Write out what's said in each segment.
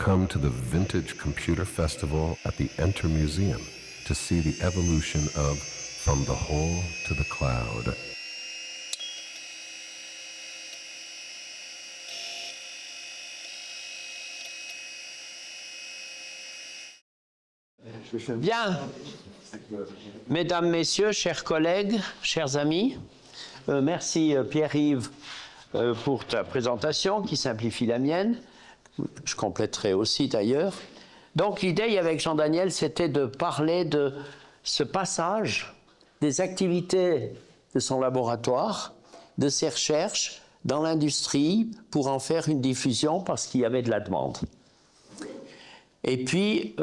come to the Vintage Computer Festival at the Enter Museum to see the evolution of From the Hole to the Cloud. Bien, mesdames, messieurs, chers collègues, chers amis, merci Pierre-Yves pour ta présentation qui simplifie la mienne. Je compléterai aussi d'ailleurs. Donc l'idée avec Jean-Daniel, c'était de parler de ce passage des activités de son laboratoire, de ses recherches dans l'industrie pour en faire une diffusion parce qu'il y avait de la demande. Et puis,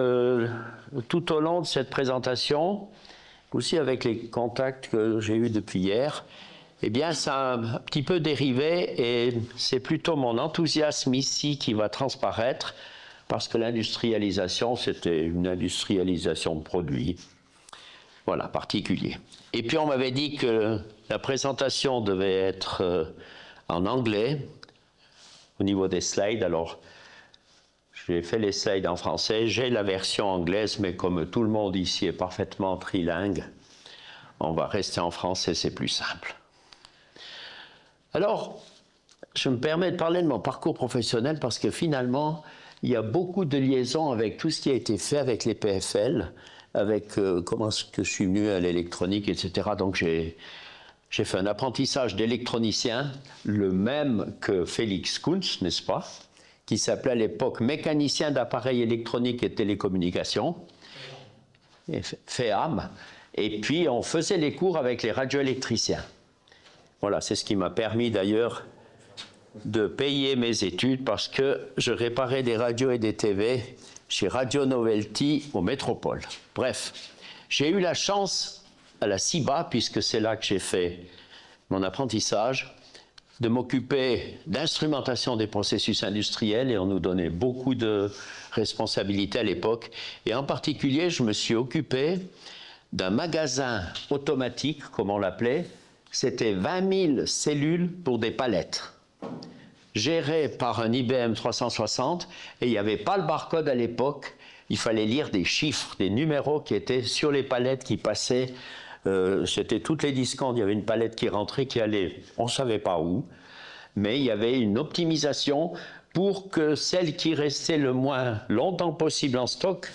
tout au long de cette présentation, aussi avec les contacts que j'ai eus depuis hier, eh bien, ça a un petit peu dérivé et c'est plutôt mon enthousiasme ici qui va transparaître parce que l'industrialisation, c'était une industrialisation de produits, voilà, particulier. Et puis, on m'avait dit que la présentation devait être en anglais au niveau des slides, alors j'ai fait les slides en français, j'ai la version anglaise, mais comme tout le monde ici est parfaitement trilingue, on va rester en français, c'est plus simple. Alors, je me permets de parler de mon parcours professionnel parce que finalement, il y a beaucoup de liaisons avec tout ce qui a été fait avec les PFL, avec comment est-ce que je suis venu à l'électronique, etc. Donc j'ai fait un apprentissage d'électronicien, le même que Félix Kuntz, n'est-ce pas ? Qui s'appelait à l'époque mécanicien d'appareils électroniques et télécommunications, FEAM, et puis on faisait les cours avec les radioélectriciens. Voilà, c'est ce qui m'a permis d'ailleurs de payer mes études parce que je réparais des radios et des TV chez Radio Novelty aux métropoles. Bref, j'ai eu la chance à la CIBA, puisque c'est là que j'ai fait mon apprentissage, de m'occuper d'instrumentation des processus industriels et on nous donnait beaucoup de responsabilités à l'époque. Et en particulier, je me suis occupé d'un magasin automatique, comme on l'appelait. C'était 20 000 cellules pour des palettes, gérées par un IBM 360 et il n'y avait pas le barcode à l'époque. Il fallait lire des chiffres, des numéros qui étaient sur les palettes qui passaient. C'était toutes les 10 secondes, il y avait une palette qui rentrait, qui allait, on ne savait pas où, mais il y avait une optimisation pour que celle qui restait le moins longtemps possible en stock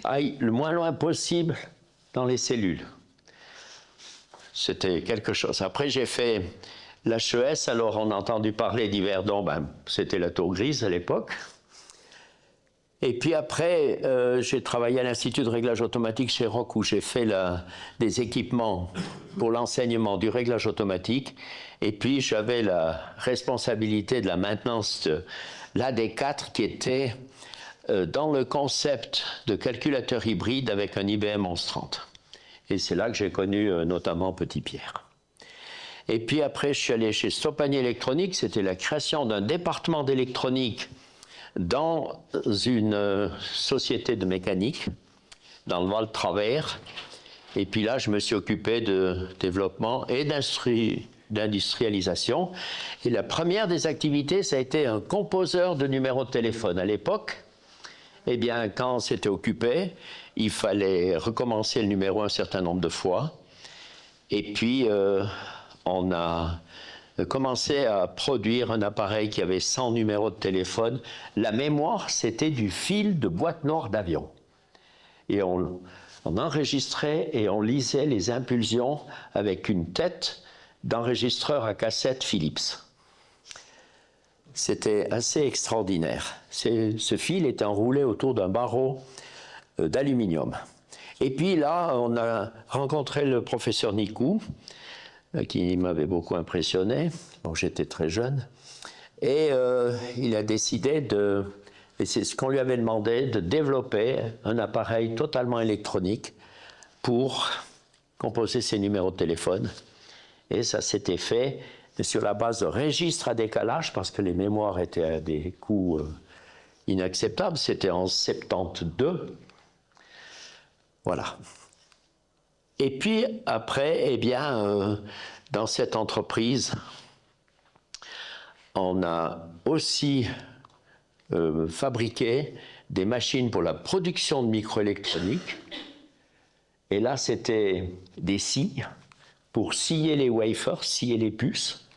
aille le moins loin possible dans les cellules. C'était quelque chose. Après, j'ai fait l'HES, alors on a entendu parler d'Yverdon, ben, c'était la tour grise à l'époque. Et puis après, j'ai travaillé à l'Institut de réglage automatique chez Rock où j'ai fait des équipements pour l'enseignement du réglage automatique. Et puis j'avais la responsabilité de la maintenance de l'AD4 qui était dans le concept de calculateur hybride avec un IBM 1130. Et c'est là que j'ai connu notamment Petit Pierre. Et puis après, je suis allé chez Stoppani Électronique, c'était la création d'un département d'électronique dans une société de mécanique, dans le Val de Travers. Et puis là, je me suis occupé de développement et d'industrialisation. Et la première des activités, ça a été un composeur de numéros de téléphone. À l'époque, eh bien, quand c'était occupé, il fallait recommencer le numéro un certain nombre de fois. Et puis, on a commencé à produire un appareil qui avait 100 numéros de téléphone. La mémoire, c'était du fil de boîte noire d'avion. Et on enregistrait et on lisait les impulsions avec une tête d'enregistreur à cassette Philips. C'était assez extraordinaire. Ce fil était enroulé autour d'un barreau d'aluminium. Et puis là, on a rencontré le professeur Nicou, qui m'avait beaucoup impressionné. Bon, j'étais très jeune. Et il a décidé et c'est ce qu'on lui avait demandé, de développer un appareil totalement électronique pour composer ses numéros de téléphone. Et ça s'était fait sur la base de registres à décalage, parce que les mémoires étaient à des coûts inacceptables. C'était en 72. Voilà. Et puis après, eh bien, dans cette entreprise, on a aussi fabriquait des machines pour la production de microélectronique. Et là, c'était des scies pour scier les wafers, scier les puces.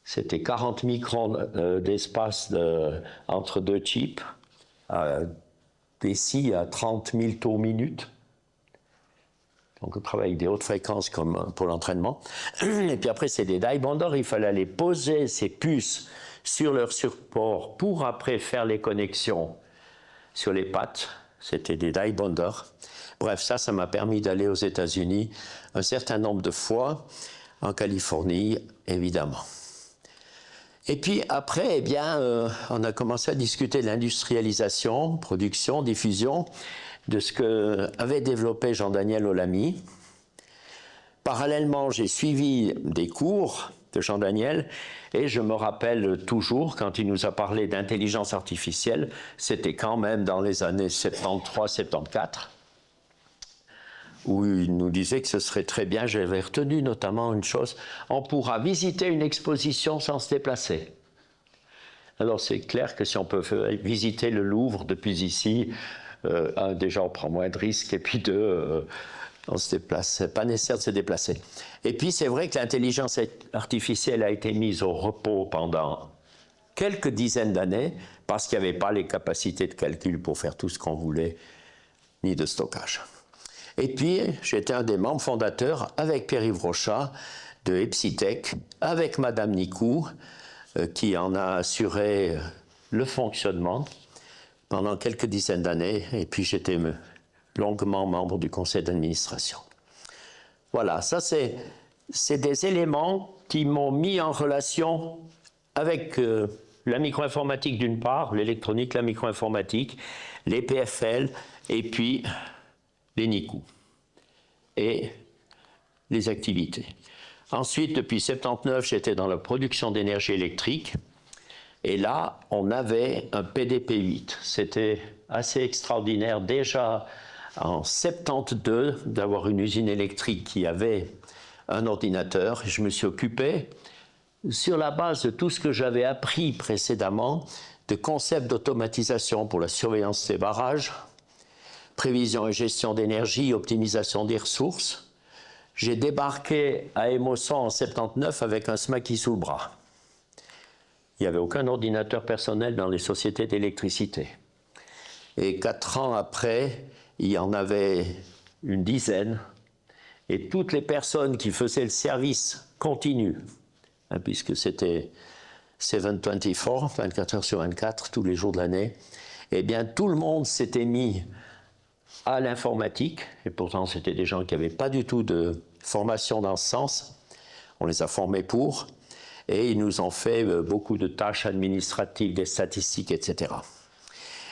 C'était 40 microns d'espace entre deux chips, des scies à 30 000 tours minute. Donc on travaille avec des hautes fréquences comme pour l'entraînement. Et puis après, c'est des die bonders. Il fallait aller poser ces puces sur leur support pour après faire les connexions sur les pattes. C'était des die bonders. Bref, ça m'a permis d'aller aux États-Unis un certain nombre de fois, en Californie, évidemment. Et puis après, eh bien, on a commencé à discuter de l'industrialisation, production, diffusion, de ce qu'avait développé Jean-Daniel Olamy. Parallèlement, j'ai suivi des cours de Jean-Daniel et je me rappelle toujours, quand il nous a parlé d'intelligence artificielle, c'était quand même dans les années 73-74, où il nous disait que ce serait très bien, j'avais retenu notamment une chose, on pourra visiter une exposition sans se déplacer. Alors c'est clair que si on peut visiter le Louvre depuis ici, déjà on prend moins de risques, et puis deux, on se déplace, c'est pas nécessaire de se déplacer. Et puis c'est vrai que l'intelligence artificielle a été mise au repos pendant quelques dizaines d'années, parce qu'il n'y avait pas les capacités de calcul pour faire tout ce qu'on voulait, ni de stockage. Et puis, j'étais un des membres fondateurs, avec Pierre-Yves Rochat, de Epsitech, avec Madame Nicou, qui en a assuré le fonctionnement pendant quelques dizaines d'années. Et puis, j'étais longuement membre du conseil d'administration. Voilà, ça, c'est des éléments qui m'ont mis en relation avec la micro-informatique d'une part, l'électronique, la micro-informatique, les PFL, et puis les NICU et les activités. Ensuite, depuis 1979, j'étais dans la production d'énergie électrique et là, on avait un PDP-8. C'était assez extraordinaire déjà en 1972 d'avoir une usine électrique qui avait un ordinateur. Je me suis occupé, sur la base de tout ce que j'avais appris précédemment, de concepts d'automatisation pour la surveillance des barrages, prévision et gestion d'énergie, optimisation des ressources. J'ai débarqué à Émosson en 1979 avec un SMACI sous le bras. Il n'y avait aucun ordinateur personnel dans les sociétés d'électricité. Et 4 ans après, il y en avait une dizaine. Et toutes les personnes qui faisaient le service continu, puisque c'était 7/24, 24 heures sur 24, tous les jours de l'année, eh bien tout le monde s'était mis à l'informatique, et pourtant c'était des gens qui n'avaient pas du tout de formation dans ce sens. On les a formés pour, et ils nous ont fait beaucoup de tâches administratives, des statistiques, etc.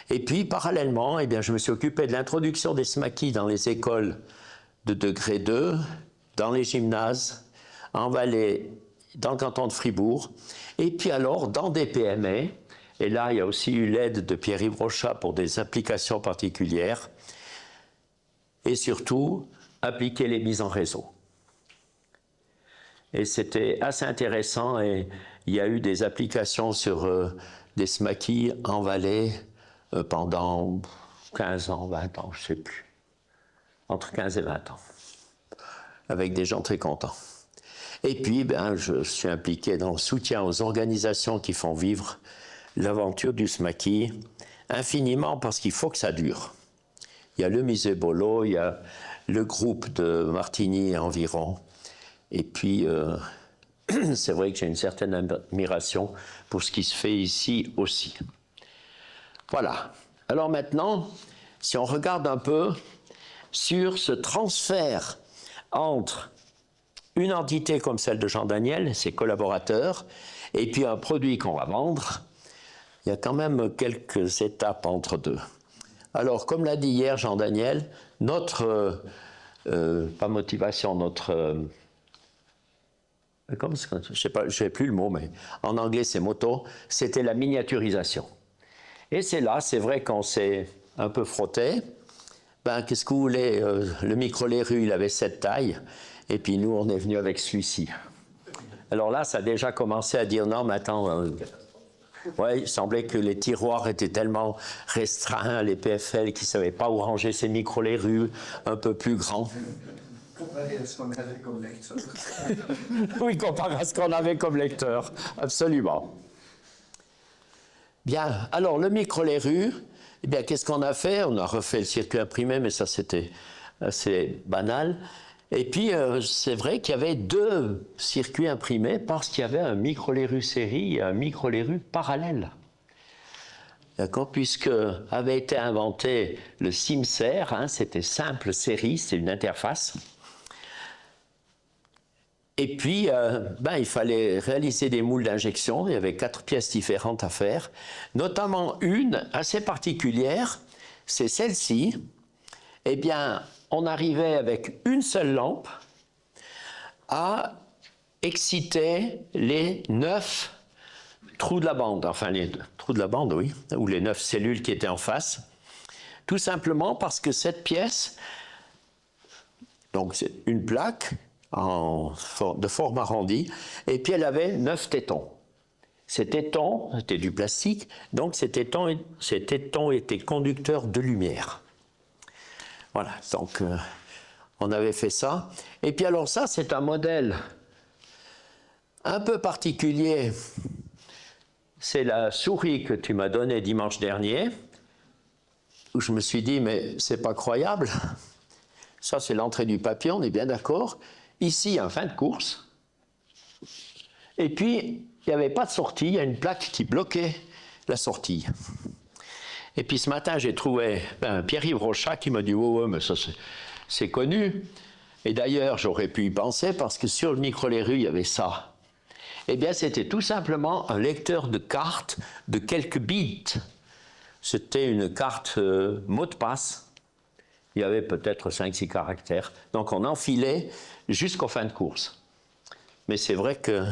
Et puis parallèlement, eh bien, je me suis occupé de l'introduction des SMACI dans les écoles de degré 2, dans les gymnases, en Valais, dans le canton de Fribourg, et puis alors dans des PME, et là il y a aussi eu l'aide de Pierre-Yves Rochat pour des applications particulières, et surtout appliquer les mises en réseau. Et c'était assez intéressant, et il y a eu des applications sur des SMACI en Valais pendant 15 ans, 20 ans, je ne sais plus, entre 15 et 20 ans, avec des gens très contents. Et puis, je suis impliqué dans le soutien aux organisations qui font vivre l'aventure du SMACI, infiniment parce qu'il faut que ça dure. Il y a le Musée Bollot, il y a le groupe de Martigny environ, et puis c'est vrai que j'ai une certaine admiration pour ce qui se fait ici aussi. Voilà. Alors maintenant, si on regarde un peu sur ce transfert entre une entité comme celle de Jean-Daniel, ses collaborateurs, et puis un produit qu'on va vendre, il y a quand même quelques étapes entre deux. Alors, comme l'a dit hier Jean-Daniel, notre, pas motivation, notre, je sais pas, je n'ai plus le mot, mais en anglais c'est motto, c'était la miniaturisation. Et c'est là, c'est vrai qu'on s'est un peu frotté. Qu'est-ce que vous voulez, le micro-Leru, il avait cette taille, et puis nous, on est venu avec celui-ci. Alors là, ça a déjà commencé à dire, non, mais attends, Ouais, il semblait que les tiroirs étaient tellement restreints, les PFL, qu'ils ne savaient pas où ranger ces micro-les-rues un peu plus grands. Comparé à ce qu'on avait comme lecteur. Oui, comparé à ce qu'on avait comme lecteur, absolument. Bien, alors le micro-les-rues, eh bien, qu'est-ce qu'on a fait? On a refait le circuit imprimé, mais ça c'était assez banal. Et puis, c'est vrai qu'il y avait 2 circuits imprimés parce qu'il y avait un micro-les-rues série et un micro-les-rues parallèle. D'accord? Puisque avait été inventé le SIMSER, hein, c'était simple série, c'est une interface. Et puis, il fallait réaliser des moules d'injection. Il y avait 4 pièces différentes à faire, notamment une assez particulière, c'est celle-ci. Eh bien, on arrivait avec une seule lampe à exciter les 9 trous de la bande, enfin les trous de la bande, oui, ou les 9 cellules qui étaient en face, tout simplement parce que cette pièce, donc c'est une plaque de forme arrondie, et puis elle avait 9 tétons. Ces tétons, c'était du plastique, donc ces tétons étaient conducteurs de lumière. Voilà, donc on avait fait ça. Et puis alors ça, c'est un modèle un peu particulier. C'est la souris que tu m'as donnée dimanche dernier, où je me suis dit, mais c'est pas croyable. Ça, c'est l'entrée du papier, on est bien d'accord. Ici, un fin de course. Et puis, il n'y avait pas de sortie, il y a une plaque qui bloquait la sortie. Et puis ce matin, j'ai trouvé Pierre-Yves Rochat qui m'a dit « Ouais, mais ça c'est connu ». Et d'ailleurs, j'aurais pu y penser parce que sur le micro-les-rues, il y avait ça. Eh bien, c'était tout simplement un lecteur de cartes de quelques bits. C'était une carte mot de passe. Il y avait peut-être 5-6 caractères. Donc on enfilait jusqu'aux fins de course. Mais c'est vrai que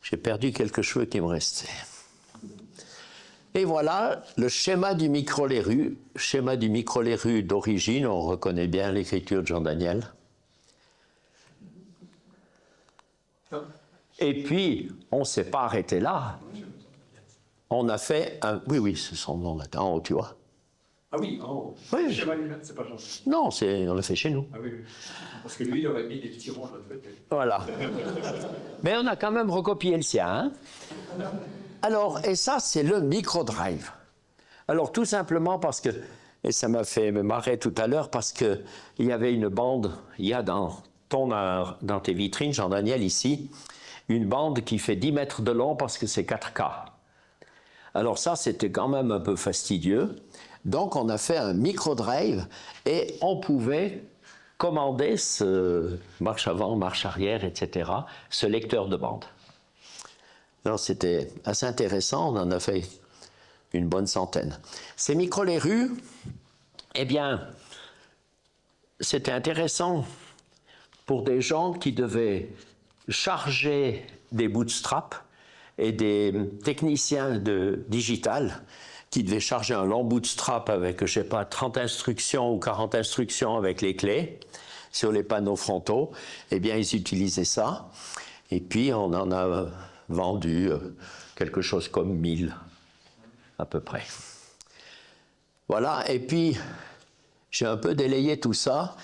j'ai perdu quelques cheveux qui me restaient. Et voilà le schéma du micro-les-rues. Schéma du micro-les-rues d'origine, on reconnaît bien l'écriture de Jean Daniel. Et puis, on ne s'est pas arrêté là. On a fait un... Oui, c'est son nom là, en haut, tu vois. Ah oui, en haut. Oui. Le schéma lui-même, c'est pas Jean. Non, on l'a fait chez nous. Ah oui, oui. Parce que lui, il aurait mis des petits ronds de l'autre côté. Voilà. Mais on a quand même recopié le sien. Hein. Alors, et ça, c'est le micro-drive. Alors, tout simplement parce que, et ça m'a fait me marrer tout à l'heure, parce qu'il y avait une bande, il y a dans tes vitrines, Jean-Daniel, ici, une bande qui fait 10 mètres de long parce que c'est 4K. Alors ça, c'était quand même un peu fastidieux. Donc, on a fait un micro-drive et on pouvait commander ce marche avant, marche arrière, etc., ce lecteur de bande. Alors, c'était assez intéressant, on en a fait une bonne centaine. Ces micro-les-rues, eh bien, c'était intéressant pour des gens qui devaient charger des bootstraps et des techniciens de digital qui devaient charger un long bootstrap avec, je sais pas, 30 instructions ou 40 instructions avec les clés sur les panneaux frontaux. Eh bien, ils utilisaient ça. Et puis, on en a vendu quelque chose comme 1000 à peu près. Voilà, et puis j'ai un peu délayé tout ça,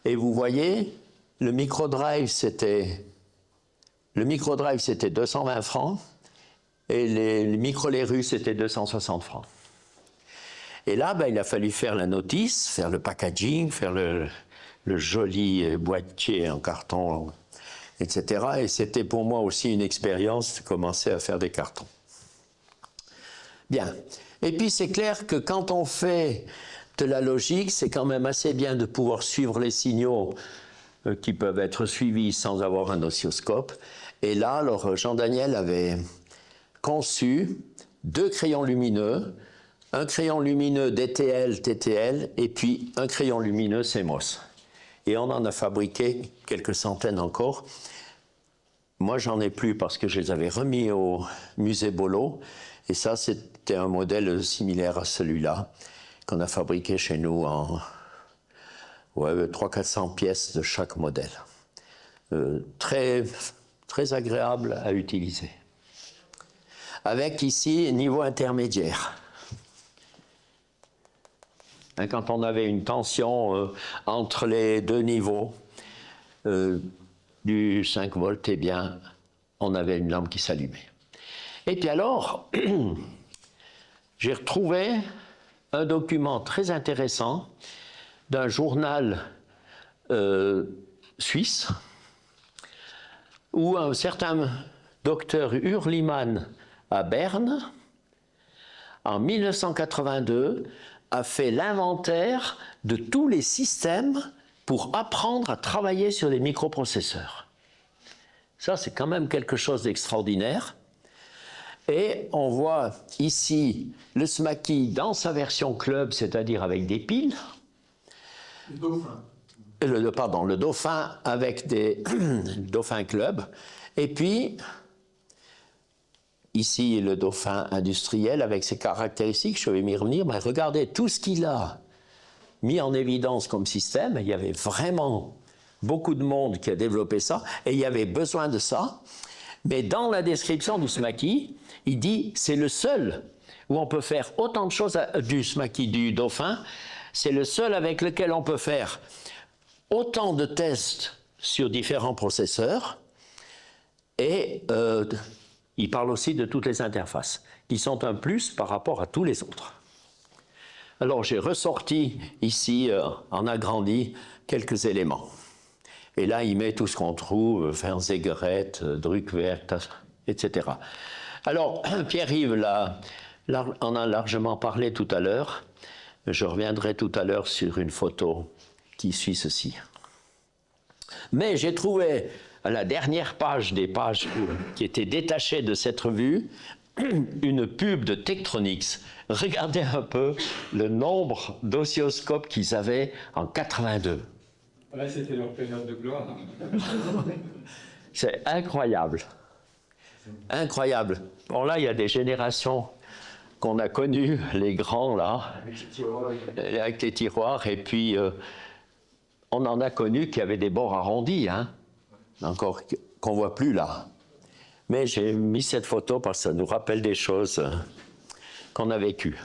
et vous voyez, le micro-drive c'était 220 francs, et les micro-les-rues c'était 260 francs. Et là, il a fallu faire la notice, faire le packaging, faire le joli boîtier en carton, etc. Et c'était pour moi aussi une expérience de commencer à faire des cartons. Bien. Et puis c'est clair que quand on fait de la logique, c'est quand même assez bien de pouvoir suivre les signaux qui peuvent être suivis sans avoir un oscilloscope. Et là, alors, Jean-Daniel avait conçu 2 crayons lumineux, un crayon lumineux DTL, TTL, et puis un crayon lumineux CMOS. Et on en a fabriqué quelques centaines encore. Moi, j'en ai plus parce que je les avais remis au musée Bollot. Et ça, c'était un modèle similaire à celui-là, qu'on a fabriqué chez nous en 300-400 pièces de chaque modèle. Très, très agréable à utiliser. avec ici niveau intermédiaire. Quand on avait une tension entre les deux niveaux du 5 volts, eh bien, on avait une lampe qui s'allumait. Et puis alors, j'ai retrouvé un document très intéressant d'un journal suisse où un certain docteur Hürlimann à Berne, en 1982, a fait l'inventaire de tous les systèmes pour apprendre à travailler sur les microprocesseurs. Ça, c'est quand même quelque chose d'extraordinaire. Et on voit ici le SMACI dans sa version club, c'est-à-dire avec des piles. Le dauphin. Le dauphin avec des dauphins club. Et puis, ici, le dauphin industriel avec ses caractéristiques, je vais m'y revenir, mais regardez tout ce qu'il a mis en évidence comme système. Il y avait vraiment beaucoup de monde qui a développé ça, et il y avait besoin de ça. Mais dans la description du SMACI, il dit c'est le seul où on peut faire autant de choses du SMACI, du dauphin, c'est le seul avec lequel on peut faire autant de tests sur différents processeurs, et il parle aussi de toutes les interfaces, qui sont un plus par rapport à tous les autres. Alors j'ai ressorti ici, en agrandi, quelques éléments. Et là, il met tout ce qu'on trouve, Ferzegeret, Druckwerk, etc. Alors, Pierre-Yves en a largement parlé tout à l'heure. Je reviendrai tout à l'heure sur une photo qui suit ceci. Mais j'ai trouvé à la dernière page des pages qui étaient détachées de cette revue une pub de Tektronix. Regardez un peu le nombre d'oscilloscopes qu'ils avaient en 82. Là, c'était leur période de gloire. C'est incroyable. Incroyable. Bon, là, il y a des générations qu'on a connues, les grands, là, avec les tiroirs, et puis on en a connu qui avaient des bords arrondis, hein, encore qu'on ne voit plus là. Mais j'ai mis cette photo parce que ça nous rappelle des choses qu'on a vécues.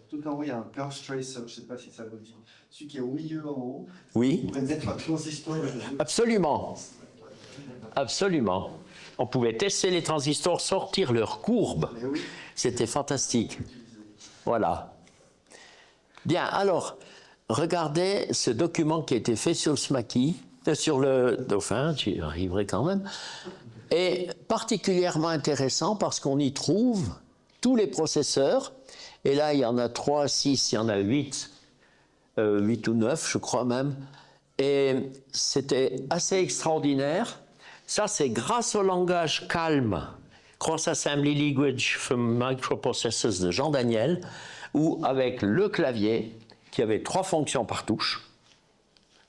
Tout en haut, il y a un Burst Tracer, je ne sais pas si ça vous dit. Celui qui est au milieu en haut, Oui. on pourrait mettre un transistor. Absolument. Absolument. On pouvait tester les transistors, sortir leurs courbes. Oui. C'était fantastique. Voilà. Bien, alors, regardez ce document qui a été fait sur le SMACI, sur le dauphin, j'y arriverai quand même, est particulièrement intéressant parce qu'on y trouve tous les processeurs. Et là, il y en a 3, 6, il y en a 8, 8 ou 9, je crois même. Et c'était assez extraordinaire. Ça, c'est grâce au langage CALM, Cross Assembly Language for Microprocessors de Jean Daniel, où avec le clavier, qui avait 3 fonctions par touche,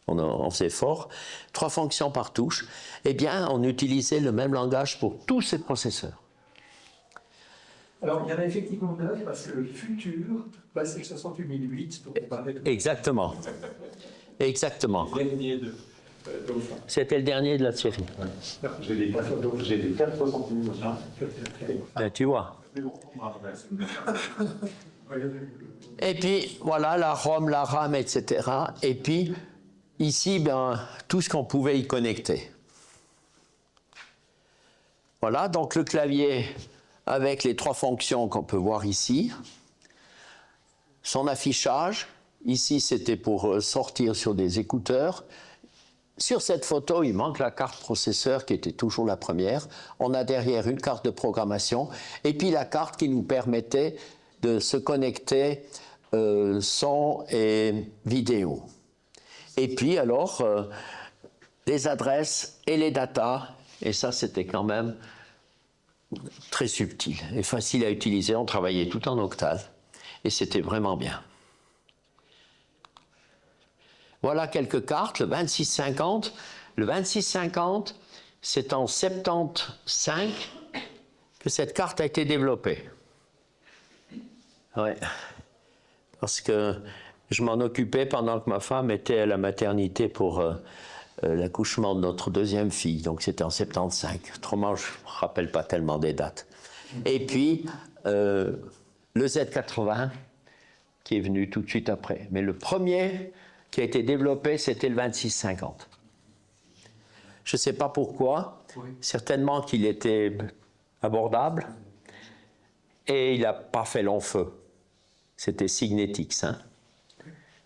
on faisait fort, 3 fonctions par touche, eh bien, on utilisait le même langage pour tous ces processeurs. Alors, il y en a effectivement 9, parce que le futur, c'est le 68008, dont on parlait de... Exactement. Exactement. Le dernier de Dauphin. C'était le dernier de la série. J'ai des 460 là. Ben, tu vois. Et puis, voilà, la ROM, la RAM, etc. Et puis, ici, ben, tout ce qu'on pouvait y connecter. Voilà, donc le clavier avec les 3 fonctions qu'on peut voir ici. Son affichage, ici, c'était pour sortir sur des écouteurs. Sur cette photo, il manque la carte processeur qui était toujours la première. On a derrière une carte de programmation et puis la carte qui nous permettait de se connecter son et vidéo. Et puis alors, les adresses et les datas, et ça c'était quand même très subtil et facile à utiliser. On travaillait tout en octal et c'était vraiment bien. Voilà quelques cartes, le 2650. Le 2650, c'est en 75 que cette carte a été développée. Ouais. Parce que je m'en occupais pendant que ma femme était à la maternité pour l'accouchement de notre deuxième fille. Donc c'était en 75. Autrement, je ne me rappelle pas tellement des dates. Et puis, le Z80, qui est venu tout de suite après. Mais le premier qui a été développé, c'était le 2650. Je ne sais pas pourquoi, certainement qu'il était abordable, et il n'a pas fait long feu. C'était Signetics, hein.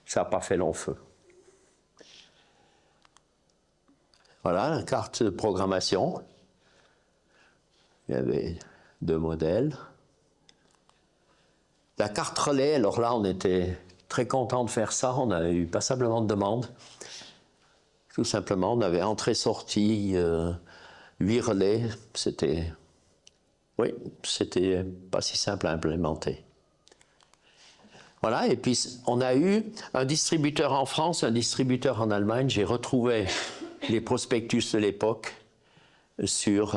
Ça n'a pas fait long feu. Voilà la carte de programmation. Il y avait 2 modèles. La carte relais, alors là, on était très content de faire ça. On a eu passablement de demandes. Tout simplement, on avait entrée-sortie, 8 relais. C'était pas si simple à implémenter. Voilà, et puis on a eu un distributeur en France, un distributeur en Allemagne. J'ai retrouvé les prospectus de l'époque sur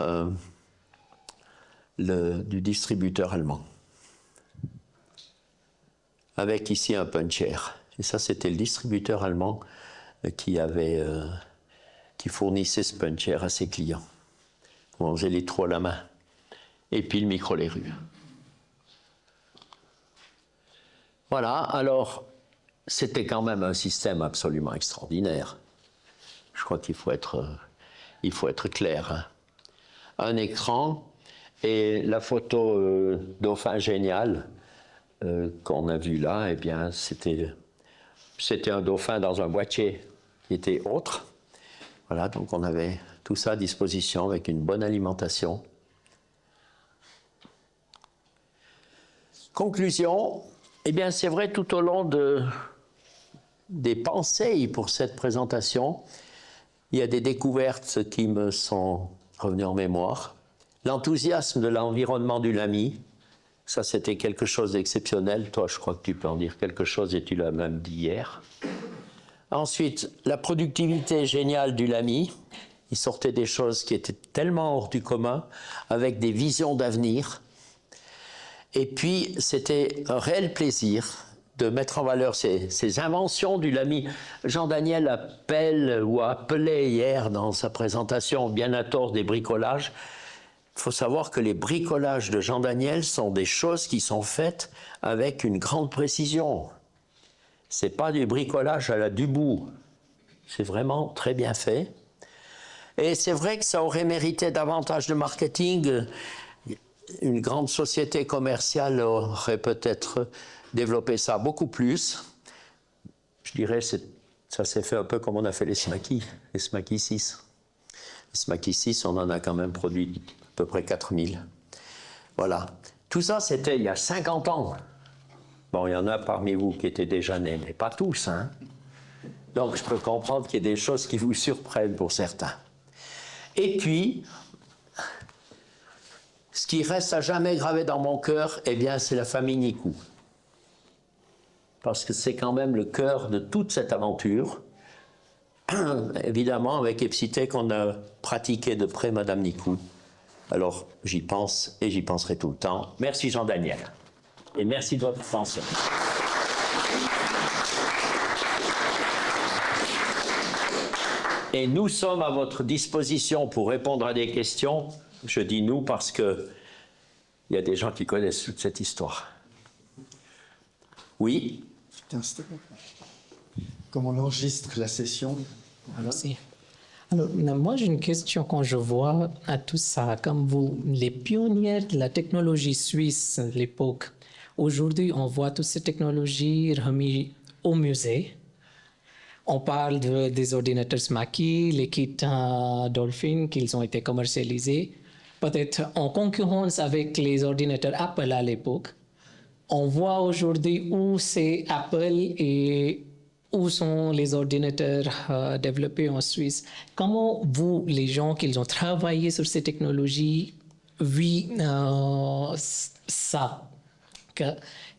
du distributeur allemand. Avec ici un puncher. Et ça, c'était le distributeur allemand qui fournissait ce puncher à ses clients. On faisait les trous à la main. Et puis le micro-lérue. Voilà, alors, c'était quand même un système absolument extraordinaire. Je crois qu'il faut être clair. Hein. Un écran et la photo dauphin génial qu'on a vu là, eh bien, c'était un dauphin dans un boîtier qui était autre. Voilà, donc on avait tout ça à disposition avec une bonne alimentation. Conclusion, eh bien, c'est vrai, tout au long des pensées pour cette présentation, il y a des découvertes qui me sont revenues en mémoire. L'enthousiasme de l'environnement du Lamy, ça c'était quelque chose d'exceptionnel. Toi, je crois que tu peux en dire quelque chose et tu l'as même dit hier. Ensuite, la productivité géniale du Lamy. Il sortait des choses qui étaient tellement hors du commun, avec des visions d'avenir. Et puis, c'était un réel plaisir de mettre en valeur ces inventions du Lamy. Jean-Daniel appelle ou a appelé hier dans sa présentation, bien à tort, des bricolages. Il faut savoir que les bricolages de Jean-Daniel sont des choses qui sont faites avec une grande précision. Ce n'est pas du bricolage à la Dubout. C'est vraiment très bien fait. Et c'est vrai que ça aurait mérité davantage de marketing. Une grande société commerciale aurait peut-être développé ça beaucoup plus. Je dirais que ça s'est fait un peu comme on a fait les Smaky 6. Les Smaky 6, on en a quand même produit à peu près 4000. Voilà. Tout ça, c'était il y a 50 ans. Bon, il y en a parmi vous qui étaient déjà nés, mais pas tous, hein. Donc, je peux comprendre qu'il y ait des choses qui vous surprennent pour certains. Et puis, ce qui reste à jamais gravé dans mon cœur, eh bien, c'est la famille Nicou. Parce que c'est quand même le cœur de toute cette aventure. Évidemment, avec Epsitech, on a pratiqué de près Madame Nicou. Alors, j'y pense et j'y penserai tout le temps. Merci Jean-Daniel. Et merci de votre attention. Et nous sommes à votre disposition pour répondre à des questions. Je dis nous parce qu'il y a des gens qui connaissent toute cette histoire. Oui. Comment on enregistre la session? Merci. Alors, moi, j'ai une question quand je vois à tout ça, comme vous, les pionniers de la technologie suisse à l'époque. Aujourd'hui, on voit toutes ces technologies remises au musée. On parle des ordinateurs Smaky, les kits Dolphin, qu'ils ont été commercialisés, peut-être en concurrence avec les ordinateurs Apple à l'époque. On voit aujourd'hui où c'est Apple et où sont les ordinateurs développés en Suisse. Comment vous, les gens qui ont travaillé sur ces technologies, vivent ça?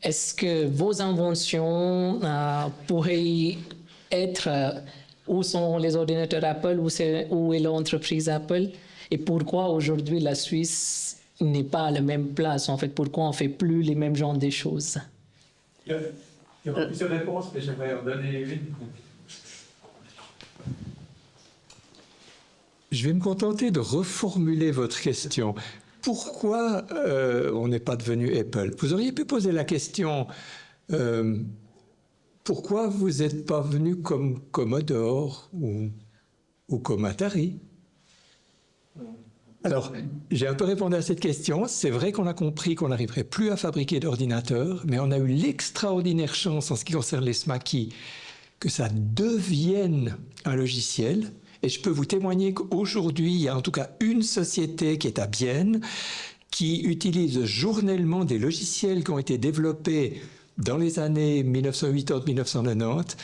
Est-ce que vos inventions pourraient être où sont les ordinateurs Apple, où est l'entreprise Apple, et pourquoi aujourd'hui la Suisse n'est pas à la même place, en fait, pourquoi on ne fait plus les mêmes genres de choses? Il y aura plusieurs réponses, mais j'aimerais en donner une. Je vais me contenter de reformuler votre question. pourquoi on n'est pas devenu Apple? Vous auriez pu poser la question, pourquoi vous n'êtes pas venu comme Commodore ou comme Atari? Alors, j'ai un peu répondu à cette question. C'est vrai qu'on a compris qu'on n'arriverait plus à fabriquer d'ordinateurs, mais on a eu l'extraordinaire chance en ce qui concerne les SMACI que ça devienne un logiciel. Et je peux vous témoigner qu'aujourd'hui, il y a en tout cas une société qui est à Bienne qui utilise journellement des logiciels qui ont été développés dans les années 1980-1990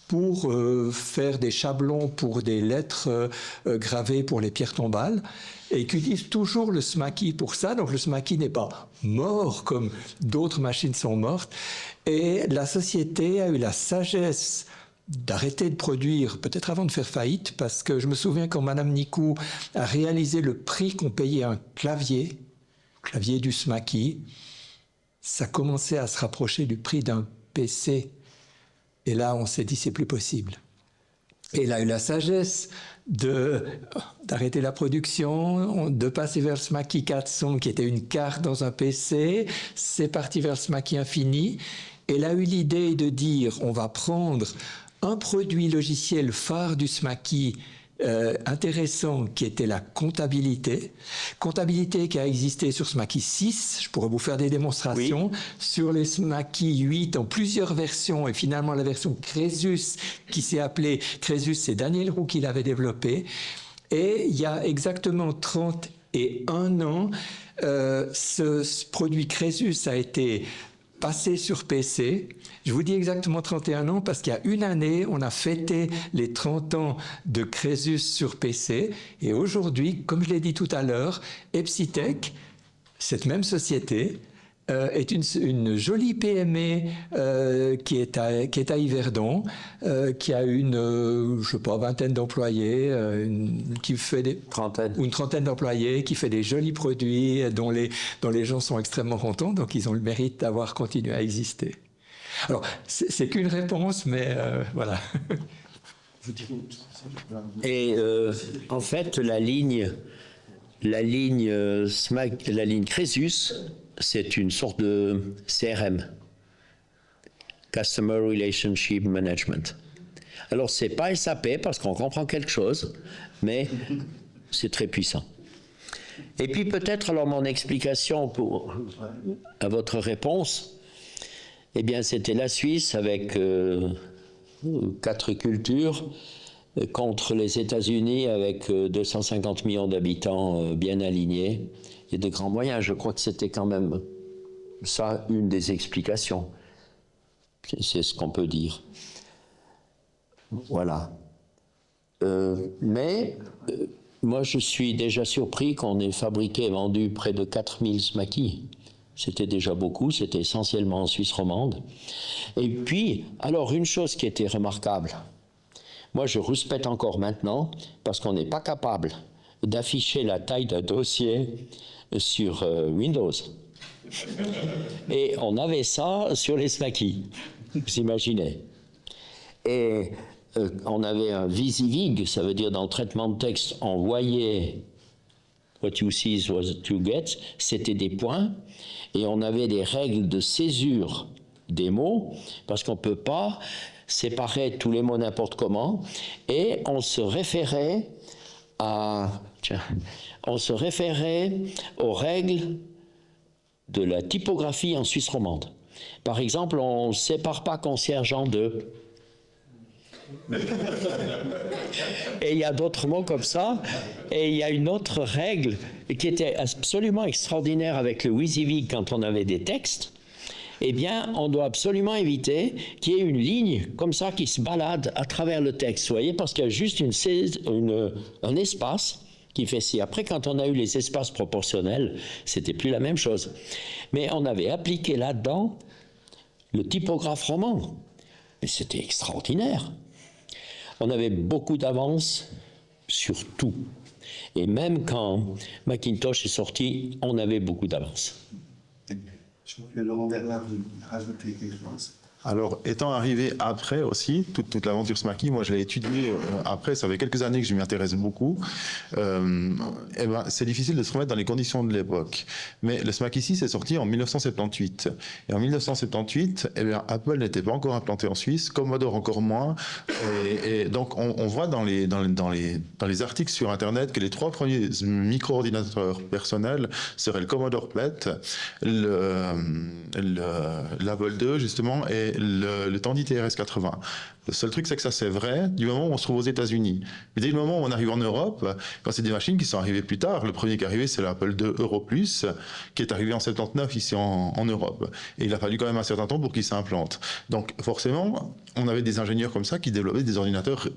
pour faire des chablons pour des lettres gravées pour les pierres tombales et qui utilise toujours le SMACI pour ça. Donc le SMACI n'est pas mort comme d'autres machines sont mortes. Et la société a eu la sagesse d'arrêter de produire, peut-être avant de faire faillite, parce que je me souviens quand Madame Nicou a réalisé le prix qu'on payait un clavier du SMACI, ça commençait à se rapprocher du prix d'un PC. Et là, on s'est dit, c'est plus possible. Et il a eu la sagesse d'arrêter la production, de passer vers le SMACI 400, qui était une carte dans un PC. C'est parti vers le SMACI Infini. Et il a eu l'idée de dire, on va prendre un produit logiciel phare du SMACI intéressant qui était la comptabilité qui a existé sur SMACI 6, je pourrais vous faire des démonstrations, oui. Sur les SMACI 8 en plusieurs versions et finalement la version Crésus qui s'est appelée Crésus, c'est Daniel Roux qui l'avait développé et il y a exactement 31 ans ce produit Crésus a été passé sur PC. Je vous dis exactement 31 ans parce qu'il y a une année, on a fêté les 30 ans de Crésus sur PC. Et aujourd'hui, comme je l'ai dit tout à l'heure, Epsitech, cette même société, est une jolie PME qui est à Yverdon, qui a je sais pas, vingtaine d'employés, qui fait une trentaine d'employés, qui fait des jolis produits dont les gens sont extrêmement contents, donc ils ont le mérite d'avoir continué à exister. Alors, c'est qu'une réponse, mais voilà. Et en fait, la ligne Crésus, c'est une sorte de CRM, Customer Relationship Management. Alors, c'est pas SAP parce qu'on comprend quelque chose, mais c'est très puissant. Et puis peut-être alors mon explication à votre réponse, eh bien c'était la Suisse avec 4 cultures contre les États-Unis avec 250 millions d'habitants bien alignés et de grands moyens. Je crois que c'était quand même ça une des explications. C'est ce qu'on peut dire. Voilà. Moi, je suis déjà surpris qu'on ait fabriqué et vendu près de 4000 SMACI. C'était déjà beaucoup, c'était essentiellement en Suisse romande. Et puis, alors, une chose qui était remarquable, moi, je rouspète encore maintenant, parce qu'on n'est pas capable d'afficher la taille d'un dossier sur Windows. Et on avait ça sur les SMACI, vous imaginez. Et on avait un VisiVig, ça veut dire dans le traitement de texte, on voyait what you see is what you get, c'était des points, et on avait des règles de césure des mots, parce qu'on ne peut pas séparer tous les mots n'importe comment, et on se référait aux règles de la typographie en Suisse romande. Par exemple, on ne sépare pas concierge en deux. Et il y a d'autres mots comme ça, et il y a une autre règle qui était absolument extraordinaire avec le WYSIWYG quand on avait des textes. Eh bien, on doit absolument éviter qu'il y ait une ligne comme ça qui se balade à travers le texte, vous voyez, parce qu'il y a juste un espace qui fait ci. Après, quand on a eu les espaces proportionnels, c'était plus la même chose. Mais on avait appliqué là-dedans le typographe roman. Et c'était extraordinaire. On avait beaucoup d'avance sur tout. Et même quand Macintosh est sorti, on avait beaucoup d'avance. Je crois que Laurent Bernard veut rajouter quelque chose. Alors, étant arrivé après aussi, toute l'aventure Smaky, moi je l'ai étudié après, ça fait quelques années que je m'y intéresse beaucoup. Eh ben, c'est difficile de se remettre dans les conditions de l'époque. Mais le Smaky 6 est sorti en 1978. Et en 1978, eh bien, Apple n'était pas encore implanté en Suisse, Commodore encore moins. Et donc, on voit dans les articles sur Internet que les 3 premiers micro-ordinateurs personnels seraient le Commodore PET, l'Apple II, justement, et le Tandy TRS-80. Le seul truc, c'est que ça, c'est vrai du moment où on se trouve aux États-Unis. Mais dès le moment où on arrive en Europe, quand c'est des machines qui sont arrivées plus tard, le premier qui est arrivé, c'est l'Apple II Euro Plus, qui est arrivé en 79 ici en Europe. Et il a fallu quand même un certain temps pour qu'il s'implante. Donc, forcément, on avait des ingénieurs comme ça qui développaient des ordinateurs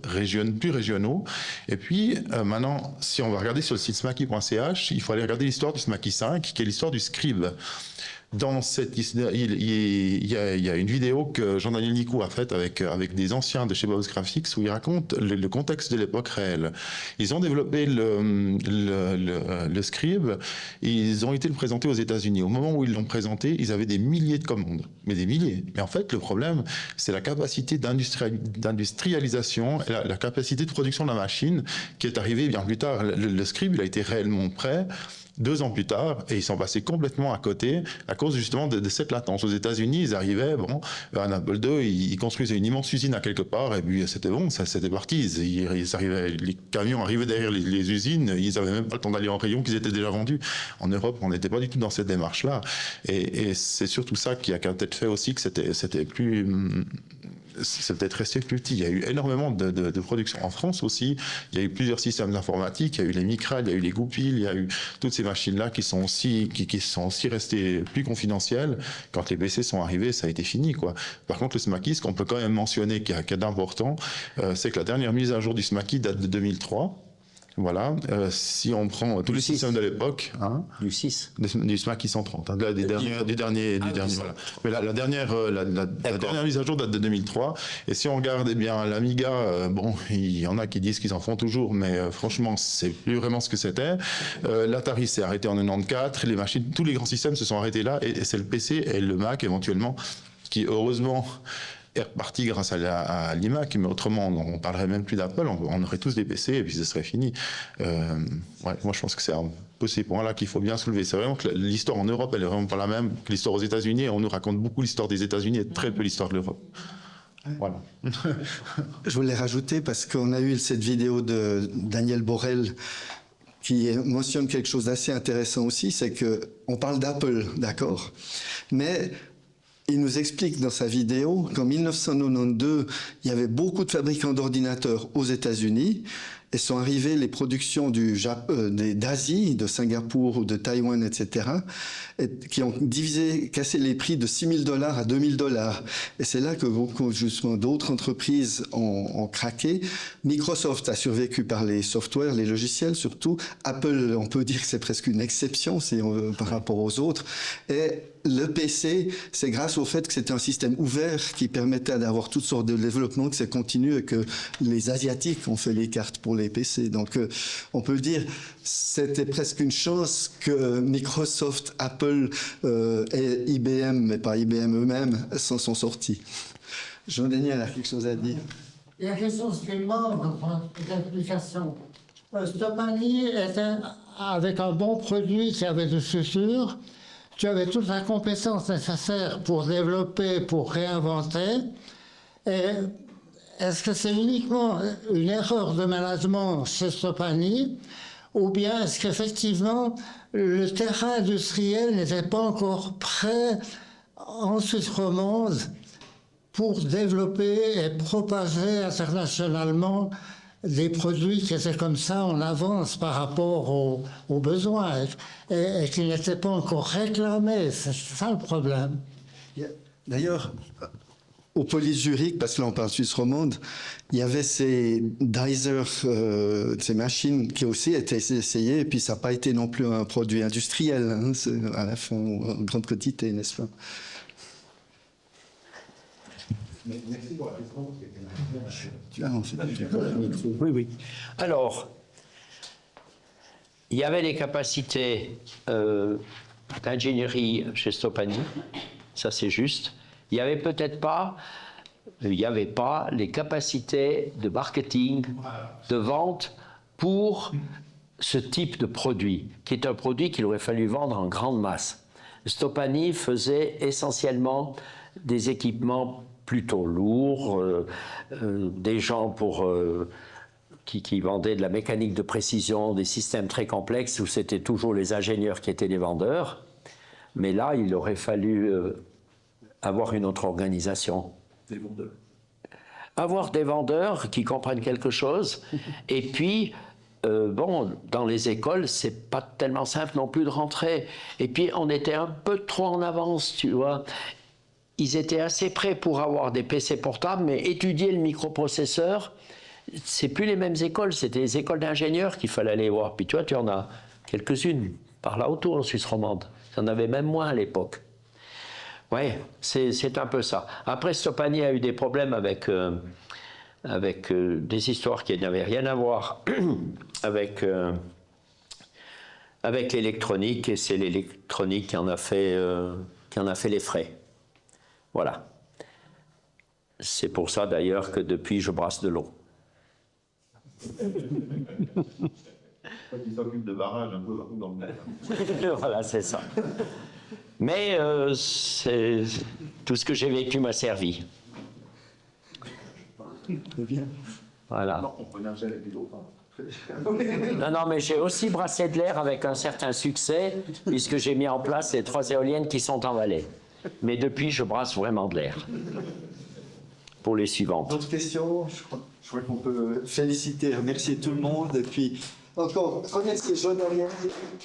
plus régionaux. Et puis, maintenant, si on va regarder sur le site smaky.ch, il faut aller regarder l'histoire du Smaky 5, qui est l'histoire du Scribe. Dans cette, il y a une vidéo que Jean-Daniel Nicou a faite avec des anciens de chez Bob's Graphics où il raconte le contexte de l'époque réelle. Ils ont développé le Scribe, ils ont été le présenter aux États-Unis. Au moment où ils l'ont présenté, ils avaient des milliers de commandes, mais des milliers. Mais en fait, le problème, c'est la capacité d'industrialisation, la capacité de production de la machine qui est arrivée bien plus tard. Le Scribe, il a été réellement prêt 2 ans plus tard, et ils sont passés complètement à côté à cause justement de cette latence. Aux États-Unis, ils arrivaient, un Apple II, ils construisaient une immense usine à quelque part, et puis c'était bon, ça c'était parti. Ils arrivaient, les camions arrivaient derrière les usines, ils n'avaient même pas le temps d'aller en rayon, qu'ils étaient déjà vendus. En Europe, on n'était pas du tout dans cette démarche-là, et c'est surtout ça qui a peut-être fait aussi que c'était plus... c'est peut-être resté plus petit. Il y a eu énormément de production en France aussi. Il y a eu plusieurs systèmes d'informatique. Il y a eu les Micral, il y a eu les Goupil, il y a eu toutes ces machines-là qui sont aussi restées plus confidentielles. Quand les PC sont arrivés, ça a été fini, quoi. Par contre, le Smaky, ce qu'on peut quand même mentionner, qui a d'important, c'est que la dernière mise à jour du Smaky date de 2003. Voilà, si on prend tous les systèmes de l'époque, du 6, du Smaky 130, du dernier, voilà. Mais la dernière mise à jour date de 2003. Et si on regarde, eh bien, l'Amiga, il y en a qui disent qu'ils en font toujours, mais franchement, c'est plus vraiment ce que c'était. L'Atari s'est arrêté en 94, les machines, tous les grands systèmes se sont arrêtés là, et c'est le PC et le Mac éventuellement qui, heureusement, est reparti grâce à l'iMac, mais autrement, on parlerait même plus d'Apple, on aurait tous des PC et puis ce serait fini. Moi, je pense que c'est un peu ces points-là qu'il faut bien soulever. C'est vraiment que l'histoire en Europe, elle est vraiment pas la même que l'histoire aux États-Unis. On nous raconte beaucoup l'histoire des États-Unis et très peu l'histoire de l'Europe. Voilà. Je voulais rajouter, parce qu'on a eu cette vidéo de Daniel Borel qui mentionne quelque chose d'assez intéressant aussi, c'est qu'on parle d'Apple, d'accord, mais il nous explique dans sa vidéo qu'en 1992, il y avait beaucoup de fabricants d'ordinateurs aux États-Unis et sont arrivées les productions d'Asie, de Singapour ou de Taïwan, etc., qui ont cassé les prix de $6,000 à $2,000. Et c'est là que justement d'autres entreprises ont craqué. Microsoft a survécu par les softwares, les logiciels surtout. Apple, on peut dire que c'est presque une exception par rapport aux autres. Et le PC, c'est grâce au fait que c'était un système ouvert qui permettait d'avoir toutes sortes de développements, que c'est continu et que les Asiatiques ont fait les cartes pour les PC. Donc, on peut dire c'était presque une chance que Microsoft, Apple et IBM, mais pas IBM eux-mêmes, s'en sont sortis. Jean-Daniel a quelque chose à dire. La question suivante, l'explication. Stomani était avec un bon produit qui avait du futur. Tu avais toute la compétence nécessaire pour développer, pour réinventer. Et est-ce que c'est uniquement une erreur de management chez Stoppani, ou bien est-ce qu'effectivement le terrain industriel n'était pas encore prêt en Suisse romande pour développer et propager internationalement des produits qui étaient comme ça en avance par rapport aux besoins et qui n'étaient pas encore réclamés? C'est ça le problème. D'ailleurs, au Police Zurich, parce que là on parle Suisse romande, il y avait ces Dicer, ces machines qui aussi étaient essayées, et puis ça n'a pas été non plus un produit industriel, hein, à la fin, en grande quantité, n'est-ce pas? Merci pour la question. Oui, oui. Alors, il y avait les capacités d'ingénierie chez Stoppani, ça c'est juste. Il Il n'y avait peut-être pas, les capacités de marketing, de vente pour ce type de produit, qui est un produit qu'il aurait fallu vendre en grande masse. Stoppani faisait essentiellement des équipements plutôt lourds, des gens qui vendaient de la mécanique de précision, des systèmes très complexes où c'était toujours les ingénieurs qui étaient les vendeurs. Mais là, il aurait fallu avoir une autre organisation. Des vendeurs. Avoir des vendeurs qui comprennent quelque chose. Et puis, bon, dans les écoles, c'est pas tellement simple non plus de rentrer. Et puis, on était un peu trop en avance, tu vois. Ils étaient assez prêts pour avoir des PC portables, mais étudier le microprocesseur, c'est plus les mêmes écoles, c'était les écoles d'ingénieurs qu'il fallait aller voir. Puis tu vois, tu en as quelques-unes par là autour en Suisse romande. Il y en avait même moins à l'époque. Oui, c'est un peu ça. Après, Stoppani a eu des problèmes avec des histoires qui n'avaient rien à voir avec l'électronique, et c'est l'électronique qui en a fait les frais. Voilà. C'est pour ça d'ailleurs que depuis, je brasse de l'eau. Qui s'occupe de barrages un peu partout dans le monde. Voilà, c'est ça. Mais tout ce que j'ai vécu m'a servi. Voilà. Non, on prenait un gel avec l'eau. Non, mais j'ai aussi brassé de l'air avec un certain succès, puisque j'ai mis en place les 3 éoliennes qui sont en Valais. Mais depuis, je brasse vraiment de l'air. Pour les suivantes. D'autres questions? Je crois qu'on peut féliciter, remercier tout le monde. Et puis, encore, remercier John Ariel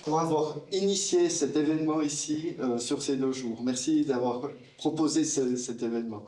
pour avoir initié cet événement ici sur ces 2 jours. Merci d'avoir proposé cet événement.